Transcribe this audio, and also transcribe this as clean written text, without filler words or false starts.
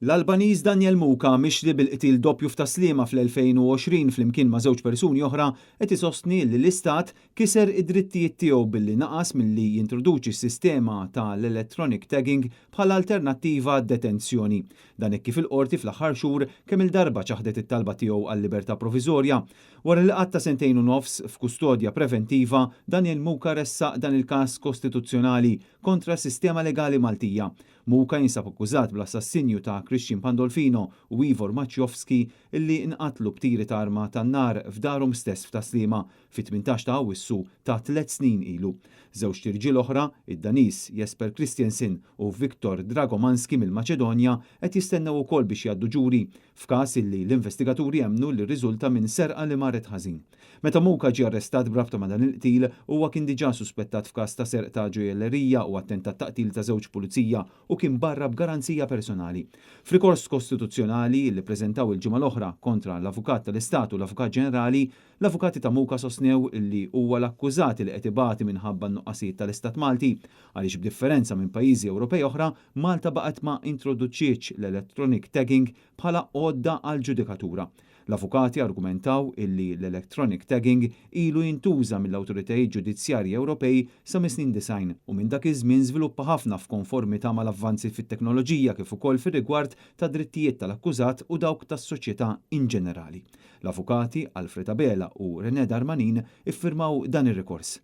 L-Albaniż Daniel Muka mixli bil-qtil doppju f'taslima fl-2020 flimkien ma' żewġ persuni oħra qed isostni li l-Istat kiser id-drittijiet tiegħu billi naqas milli jintroduċi s-sistema tal-electronic tagging bħala alternattiva d-detenzjoni. Dan hekk kif il-qorti fl-aħħar xhur kemm il-darba ċaħdet it-talba tiegħu għal-libertà proviżorja. Wara li qatt ta' sentejn u nofs f'kustodja preventiva, Daniel Muka ressaq dan il-każ kostituzzjonali kontra s-sistema legali Maltija. Muka jinsab akkużat bl-assassinju ta' Christian Pandolfino u Ivor Maċjowski illi inqatlu b'tiri ta' arma tan-nar f'darhom stess f'Taslima fit-18 ta' Awwissu ta' 3 snin ilu. Żewġ tirġiel oħra, id-Danis Jesper Christiansen u Viktor Dragomanski mill-Maċedonja qed jistennew ukoll biex jgħaddu ġuri f'każ illi l-investigaturi jemmnu li rriżulta minn serqa li marret ħażin. Meta Muka ġie arrestat brabta ma' dan il-qtil huwa kien diġà suspettat f'każ ta' serq ta' ġujellerija u attentat taqtil ta' żewġ pulizija u kien barra b'garanzija personali. F'rikors kostituzzjonali li preżentaw il-ġimgħa l-oħra kontra l-Avukat tal-Istat u l-Avukat Ġenerali, l-avukati ta' Muka sostnew illi huwa l-akkużati li qed ibati minħabba n-nuqqasijiet tal-Istat Malti għaliex b'differenza minn pajjiżi Ewropej oħra, Malta baqgħet ma introduċietx l-electronic tagging bħala għodda għal ġudikatura. L-avukati argumentaw illi l-electronic tagging ilu jintuża mill-awtoritajiet ġudizzjarji Ewropej sa mis-snin design u minn dak iż-żmien żviluppa ħafna f'konformità mal-avvanzi fit-teknoloġija kif ukoll fir-rigward ta' drittijiet tal-akkużat u dawk tas-soċjetà in ġenerali. L-avukati Alfred Abela u René Darmanin iffirmaw dan ir-rikors.